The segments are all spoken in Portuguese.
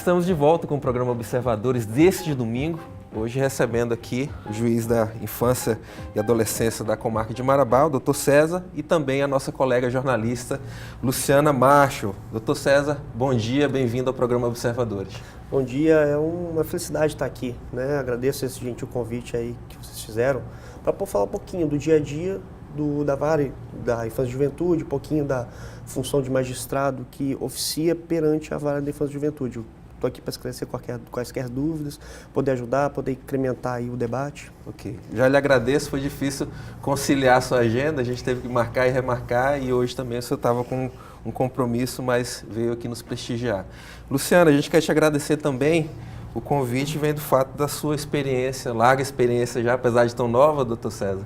estamos de volta com o programa Observadores deste domingo. Hoje recebendo aqui o juiz da Infância e Adolescência da Comarca de Marabá, o Dr. César, e também a nossa colega jornalista Luciana Macho. Dr. César, bom dia, bem-vindo ao programa Observadores. Bom dia, é uma felicidade estar aqui, né? Agradeço esse gentil convite aí que vocês fizeram para falar um pouquinho do dia a dia da Vara da Infância e Juventude, um pouquinho da função de magistrado que oficia perante a Vara da Infância e Juventude. Estou aqui para esclarecer quaisquer dúvidas, poder ajudar, poder incrementar aí o debate. Ok. Já lhe agradeço, foi difícil conciliar a sua agenda, a gente teve que marcar e remarcar e hoje também o senhor estava com um compromisso, mas veio aqui nos prestigiar. Luciana, a gente quer te agradecer também, o convite vem do fato da sua experiência, larga experiência já, apesar de tão nova, doutor César,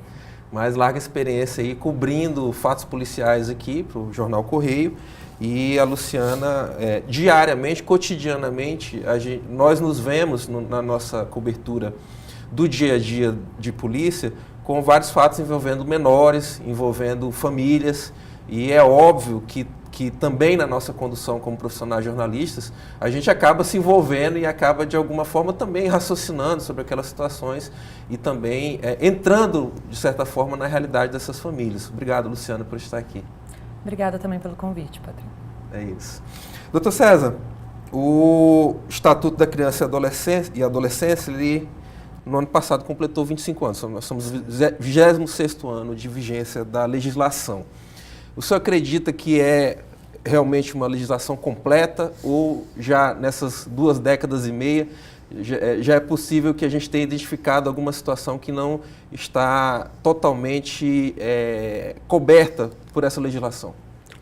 mas larga experiência aí cobrindo fatos policiais aqui para o Jornal Correio. E a Luciana, diariamente, cotidianamente, nós nos vemos na nossa cobertura do dia a dia de polícia com vários fatos envolvendo menores, envolvendo famílias, e é óbvio que também na nossa condução como profissionais jornalistas, a gente acaba se envolvendo e acaba de alguma forma também raciocinando sobre aquelas situações e também entrando, de certa forma, na realidade dessas famílias. Obrigado, Luciana, por estar aqui. Obrigada também pelo convite, Padrinho. É isso. Doutor César, o Estatuto da Criança e Adolescência, ele, no ano passado, completou 25 anos. Nós somos no 26º ano de vigência da legislação. O senhor acredita que é realmente uma legislação completa ou já nessas 2 décadas e meia já é possível que a gente tenha identificado alguma situação que não está totalmente coberta por essa legislação?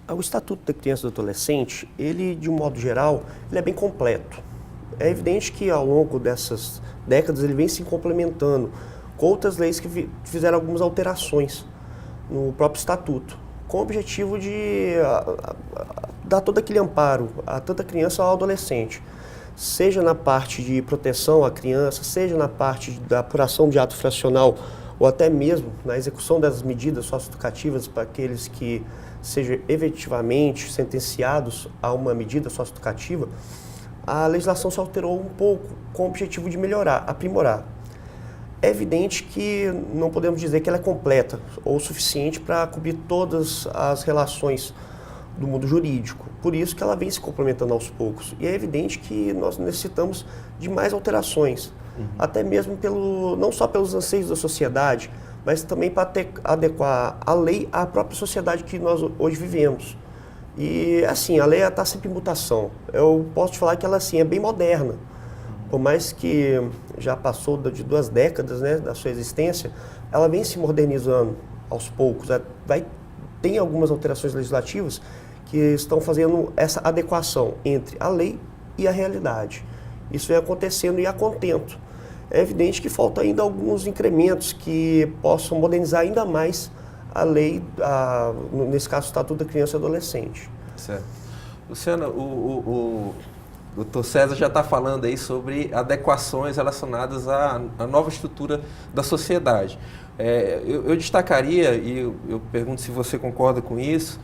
O Estatuto da Criança e do Adolescente, ele, de um modo geral, ele é bem completo. É evidente que ao longo dessas décadas ele vem se complementando com outras leis que fizeram algumas alterações no próprio Estatuto, com o objetivo de dar todo aquele amparo a tanta criança ao adolescente, seja na parte de proteção à criança, seja na parte da apuração de ato infracional ou até mesmo na execução das medidas socioeducativas para aqueles que sejam efetivamente sentenciados a uma medida socioeducativa. A legislação se alterou um pouco com o objetivo de melhorar, aprimorar. É evidente que não podemos dizer que ela é completa ou suficiente para cobrir todas as relações do mundo jurídico. Por isso que ela vem se complementando aos poucos. E é evidente que nós necessitamos de mais alterações, até mesmo não só pelos anseios da sociedade, mas também para adequar a lei à própria sociedade que nós hoje vivemos. E assim, a lei está sempre em mutação. Eu posso te falar que ela assim, é bem moderna. Por mais que já passou de 2 décadas, né, da sua existência, ela vem se modernizando aos poucos. Tem algumas alterações legislativas que estão fazendo essa adequação entre a lei e a realidade. Isso vem acontecendo e a contento. É evidente que falta ainda alguns incrementos que possam modernizar ainda mais a lei, nesse caso o Estatuto da Criança e Adolescente. Certo. Luciana, o doutor César já está falando aí sobre adequações relacionadas à nova estrutura da sociedade. Eu destacaria, e eu pergunto se você concorda com isso,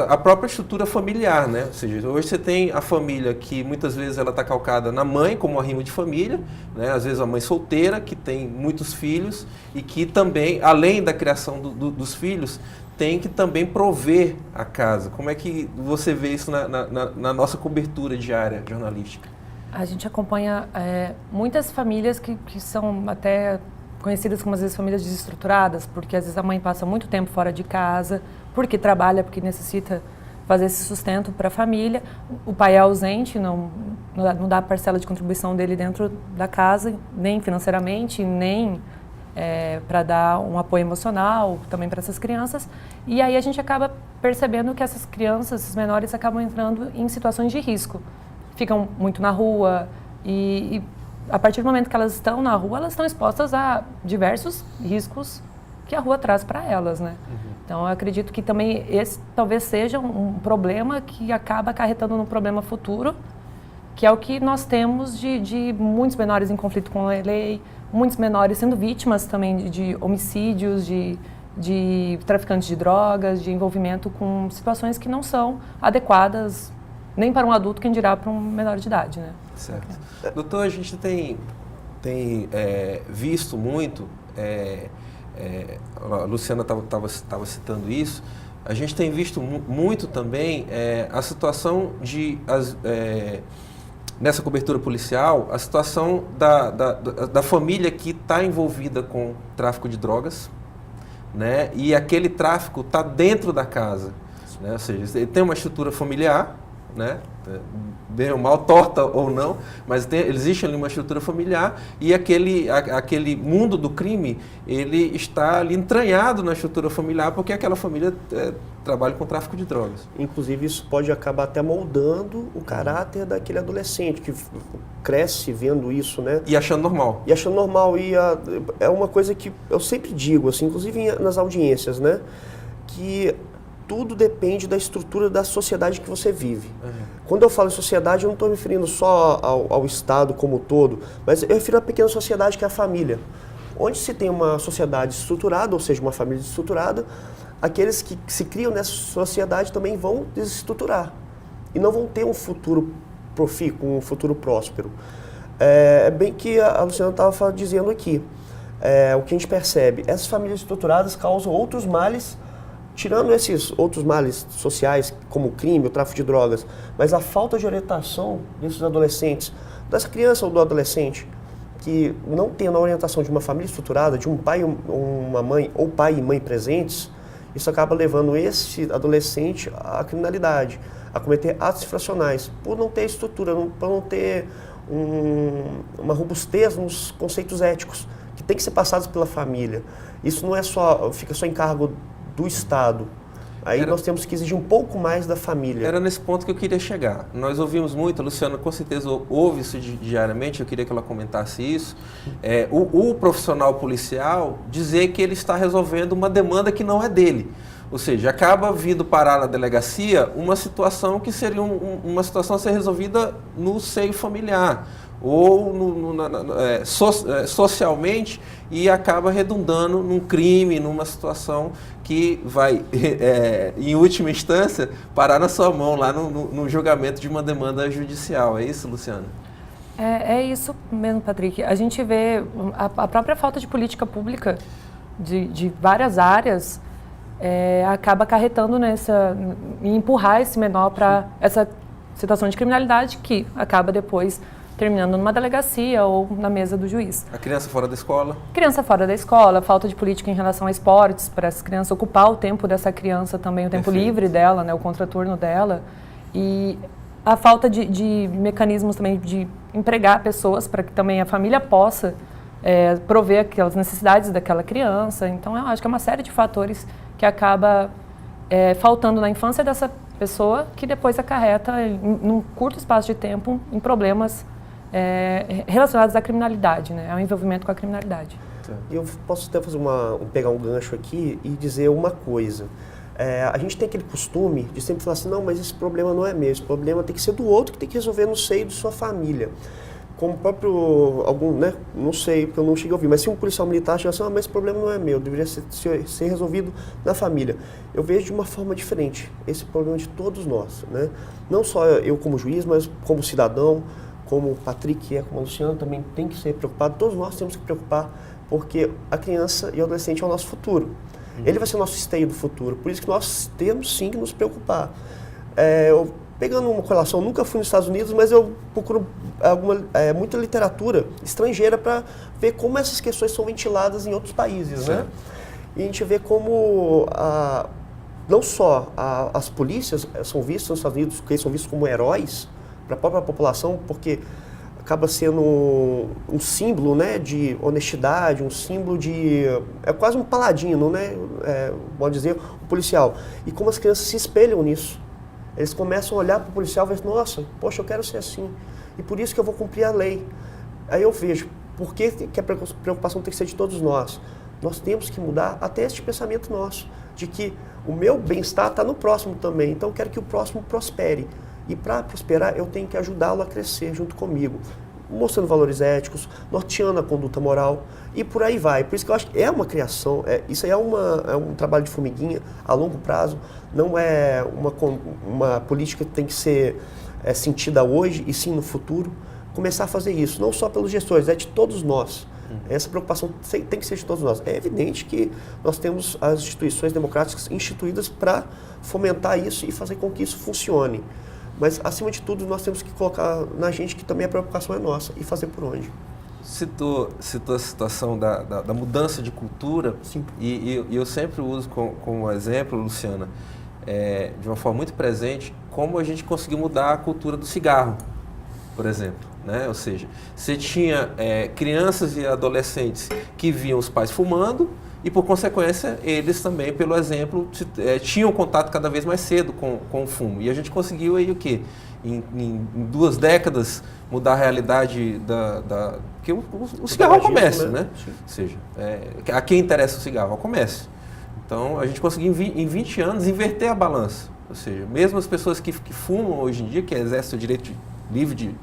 a própria estrutura familiar, né? Ou seja, hoje você tem a família que muitas vezes ela está calcada na mãe, como arrimo de família, né? Às vezes a mãe solteira, que tem muitos filhos e que também, além da criação dos filhos, tem que também prover a casa. Como é que você vê isso na nossa cobertura diária jornalística? A gente acompanha muitas famílias que são até conhecidas como às vezes famílias desestruturadas, porque às vezes a mãe passa muito tempo fora de casa, porque trabalha, porque necessita fazer esse sustento para a família. O pai é ausente, não dá a parcela de contribuição dele dentro da casa, nem financeiramente, nem para dar um apoio emocional também para essas crianças. E aí a gente acaba percebendo que essas crianças, esses menores, acabam entrando em situações de risco. Ficam muito na rua e a partir do momento que elas estão na rua, elas estão expostas a diversos riscos que a rua traz para elas, né? Então, eu acredito que também esse talvez seja um problema que acaba acarretando no problema futuro, que é o que nós temos de muitos menores em conflito com a lei, muitos menores sendo vítimas também de homicídios, de traficantes de drogas, de envolvimento com situações que não são adequadas nem para um adulto, quem dirá para um menor de idade, né? Certo. Doutor, a gente tem visto muito, a Luciana estava citando isso, a gente tem visto muito também a situação nessa cobertura policial, a situação da família que está envolvida com tráfico de drogas, né? E aquele tráfico está dentro da casa, né? Ou seja, ele tem uma estrutura familiar, né? Bem ou mal, torta ou não, mas existe ali uma estrutura familiar e aquele mundo do crime, ele está ali entranhado na estrutura familiar porque aquela família trabalha com tráfico de drogas. Inclusive, isso pode acabar até moldando o caráter daquele adolescente que cresce vendo isso, né? E achando normal. E achando normal. É uma coisa que eu sempre digo, assim, inclusive nas audiências, né? Que tudo depende da estrutura da sociedade que você vive. Quando eu falo em sociedade, eu não estou me referindo só ao Estado como um todo, mas eu refiro à pequena sociedade que é a família. Onde se tem uma sociedade estruturada, ou seja, uma família estruturada, aqueles que se criam nessa sociedade também vão desestruturar e não vão ter um futuro profícuo, um futuro próspero. É bem que a Luciana estava dizendo aqui. O que a gente percebe, essas famílias estruturadas causam outros males, tirando esses outros males sociais, como o crime, o tráfico de drogas, mas a falta de orientação desses adolescentes, dessa criança ou do adolescente, que não tem a orientação de uma família estruturada, de um pai ou uma mãe, ou pai e mãe presentes, isso acaba levando esse adolescente à criminalidade, a cometer atos infracionais, por não ter estrutura, por não ter uma robustez nos conceitos éticos, que tem que ser passados pela família. Isso não fica só em cargo do Estado. Aí nós temos que exigir um pouco mais da família. Era nesse ponto que eu queria chegar. Nós ouvimos muito, a Luciana com certeza ouve isso diariamente, eu queria que ela comentasse isso. O profissional policial dizer que ele está resolvendo uma demanda que não é dele. Ou seja, acaba vindo parar na delegacia uma situação que seria uma situação a ser resolvida no seio familiar ou socialmente, e acaba redundando num crime, numa situação que vai, em última instância, parar na sua mão lá no julgamento de uma demanda judicial. É isso, Luciana? É isso mesmo, Patrick. A gente vê a própria falta de política pública de várias áreas acaba acarretando em empurrar esse menor para essa situação de criminalidade que acaba depois terminando numa delegacia ou na mesa do juiz. A criança fora da escola? Criança fora da escola, falta de política em relação a esportes, para essa criança ocupar o tempo dessa criança também, o tempo livre dela, né, o contraturno dela. E a falta de mecanismos também de empregar pessoas para que também a família possa prover aquelas necessidades daquela criança. Então, eu acho que é uma série de fatores que acaba faltando na infância dessa pessoa, que depois acarreta, num curto espaço de tempo, em problemas relacionados à criminalidade, né? Ao envolvimento com a criminalidade. E eu posso até pegar um gancho aqui e dizer uma coisa. A gente tem aquele costume de sempre falar assim, não, mas esse problema não é meu, esse problema tem que ser do outro, que tem que resolver no seio de sua família. Como o próprio, né, não sei, porque eu não cheguei a ouvir, mas se um policial militar chega assim, mas esse problema não é meu, deveria ser resolvido na família. Eu vejo de uma forma diferente esse problema de todos nós, né? Não só eu como juiz, mas como cidadão, como o Patrick como a Luciana também tem que ser preocupado, todos nós temos que preocupar, porque a criança e o adolescente é o nosso futuro. Ele vai ser o nosso esteio do futuro, por isso que nós temos sim que nos preocupar. Pegando uma correlação, nunca fui nos Estados Unidos, mas eu procuro muita literatura estrangeira para ver como essas questões são ventiladas em outros países, né? E a gente vê como não só as polícias são vistas nos Estados Unidos, que eles são vistos como heróis para a própria população, porque acaba sendo um símbolo, né, de honestidade, um símbolo de... É quase um paladino, né? Pode dizer, um policial. E como as crianças se espelham nisso. Eles começam a olhar para o policial e falam, nossa, poxa, eu quero ser assim. E por isso que eu vou cumprir a lei. Aí eu vejo, por que a preocupação tem que ser de todos nós? Nós temos que mudar até este pensamento nosso, de que o meu bem-estar está no próximo também. Então eu quero que o próximo prospere. E para prosperar, eu tenho que ajudá-lo a crescer junto comigo, mostrando valores éticos, norteando a conduta moral e por aí vai. Por isso que eu acho que é uma criação, isso aí é um trabalho de formiguinha a longo prazo, não é uma política que tem que ser sentida hoje e sim no futuro, começar a fazer isso, não só pelos gestores, é de todos nós. Essa preocupação tem que ser de todos nós. É evidente que nós temos as instituições democráticas instituídas para fomentar isso e fazer com que isso funcione. Mas, acima de tudo, nós temos que colocar na gente que também a preocupação é nossa e fazer por onde. Citou a situação da mudança de cultura. Sim. E eu sempre uso como exemplo, Luciana, de uma forma muito presente, como a gente conseguiu mudar a cultura do cigarro, por exemplo. Né? Ou seja, você tinha crianças e adolescentes que viam os pais fumando e, por consequência, eles também, pelo exemplo, tinham contato cada vez mais cedo com o fumo. E a gente conseguiu aí o quê? Em 2 décadas mudar a realidade porque o cigarro é o comércio, né? Ou seja, a quem interessa o cigarro? Ao comércio. Então, a gente conseguiu em 20 anos inverter a balança. Ou seja, mesmo as pessoas que fumam hoje em dia, que exercem o direito livre de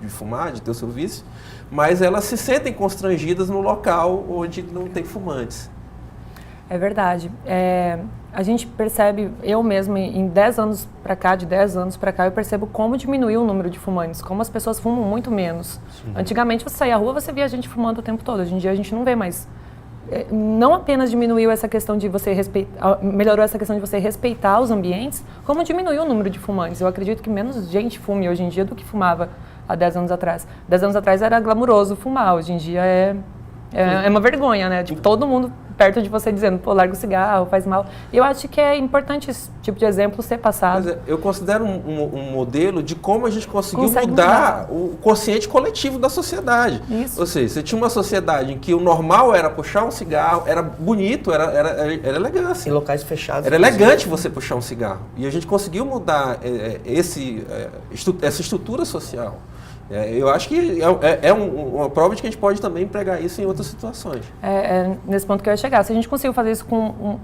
fumar, de ter o seu vício, mas elas se sentem constrangidas no local onde não tem fumantes. É verdade. A gente percebe, eu mesma, em 10 anos para cá, de 10 anos para cá, eu percebo como diminuiu o número de fumantes, como as pessoas fumam muito menos. Sim. Antigamente, você saía à rua, você via gente fumando o tempo todo. Hoje em dia, a gente não vê mais. Não apenas diminuiu essa questão de você melhorou essa questão de você respeitar os ambientes, como diminuiu o número de fumantes. Eu acredito que menos gente fume hoje em dia do que fumava há 10 anos atrás. 10 anos atrás era glamuroso fumar, hoje em dia é uma vergonha, né? Tipo, todo mundo perto de você dizendo, pô, larga o cigarro, faz mal. E eu acho que é importante esse tipo de exemplo ser passado. Eu considero um modelo de como a gente conseguiu mudar o consciente coletivo da sociedade. Isso. Ou seja, você tinha uma sociedade em que o normal era puxar um cigarro, era bonito, era elegância. Em locais fechados. Era elegante você puxar um cigarro. E a gente conseguiu mudar essa estrutura social. Eu acho que uma prova de que a gente pode também empregar isso em outras situações. Nesse ponto que eu ia chegar. Se a gente conseguiu fazer isso com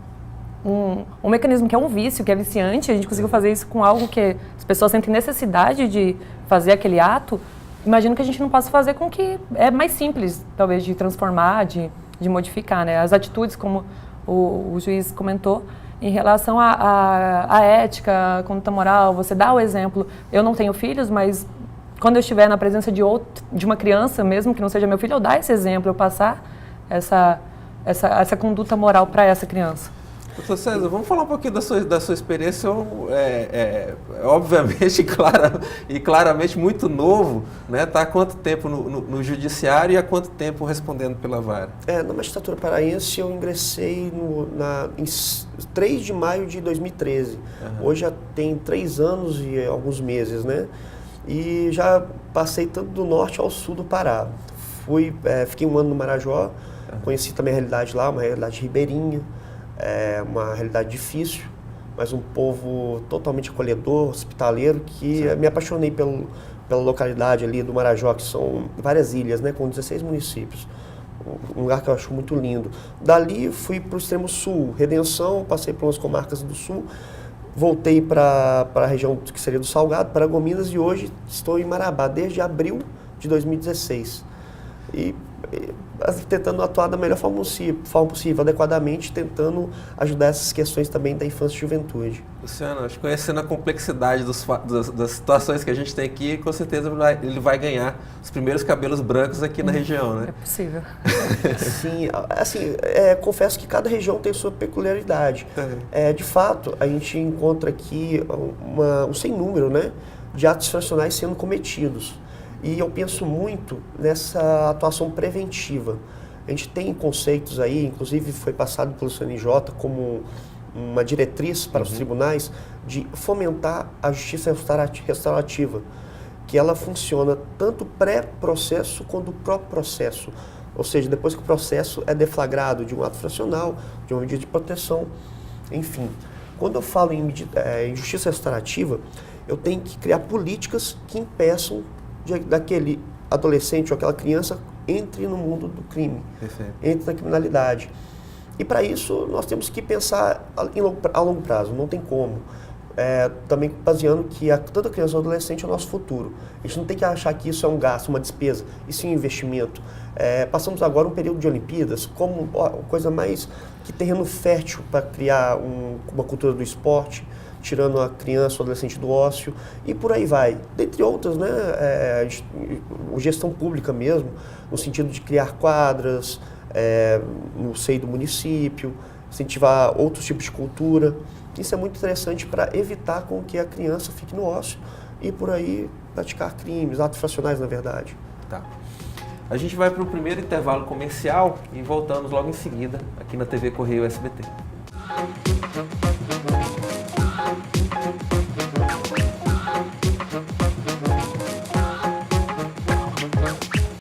um mecanismo que é um vício, que é viciante, a gente conseguiu fazer isso com algo que as pessoas sentem necessidade de fazer aquele ato, imagino que a gente não possa fazer com que é mais simples, talvez, de transformar, de modificar, né? As atitudes, como o juiz comentou, em relação à ética, à conduta moral, você dá o exemplo. Eu não tenho filhos, mas quando eu estiver na presença de uma criança, mesmo que não seja meu filho, eu dar esse exemplo, eu passar essa conduta moral para essa criança. Doutor César, vamos falar um pouquinho da sua experiência, obviamente e claramente muito novo, né? Está há quanto tempo no judiciário e há quanto tempo respondendo pela vara? Na magistratura paraense eu ingressei em 3 de maio de 2013. Uhum. Hoje já tem 3 anos e alguns meses, né? E já passei tanto do norte ao sul do Pará. Fiquei 1 ano no Marajó, conheci também a realidade lá, uma realidade ribeirinha, uma realidade difícil, mas um povo totalmente acolhedor, hospitaleiro, que me apaixonei pela localidade ali do Marajó, que são várias ilhas, né, com 16 municípios. Um lugar que eu acho muito lindo. Dali fui para o extremo sul, Redenção, passei por umas comarcas do sul, voltei para a região que seria do Salgado, Paragominas, e hoje estou em Marabá, desde abril de 2016. E tentando atuar da melhor forma possível, adequadamente, tentando ajudar essas questões também da infância e juventude. Luciano, acho que conhecendo a complexidade das situações que a gente tem aqui, com certeza ele vai ganhar os primeiros cabelos brancos aqui na região, né? É possível. Sim, assim, confesso que cada região tem sua peculiaridade. De fato, a gente encontra aqui um sem número, né, de atos infracionais sendo cometidos. E eu penso muito nessa atuação preventiva. A gente tem conceitos aí, inclusive foi passado pelo CNJ como uma diretriz para os tribunais de fomentar a justiça restaurativa, que ela funciona tanto pré-processo quanto pró-processo. Ou seja, depois que o processo é deflagrado de um ato infracional, de uma medida de proteção, enfim. Quando eu falo em justiça restaurativa, eu tenho que criar políticas que impeçam daquele adolescente ou aquela criança entre no mundo do crime, entre na criminalidade. E para isso nós temos que pensar a longo prazo, não tem como. Também baseando que tanto a criança quanto o adolescente é o nosso futuro. A gente não tem que achar que isso é um gasto, uma despesa, isso é um investimento. Passamos agora um período de Olimpíadas como coisa mais que terreno fértil para criar uma cultura do esporte. tirando a criança, o adolescente do ócio, e por aí vai. Dentre outras, né, gestão pública mesmo, no sentido de criar quadras no seio do município, incentivar outros tipos de cultura. Isso é muito interessante para evitar com que a criança fique no ócio e por aí praticar crimes, atos infracionais, na verdade. Tá. A gente vai para o primeiro intervalo comercial e voltamos logo em seguida aqui na TV Correio SBT.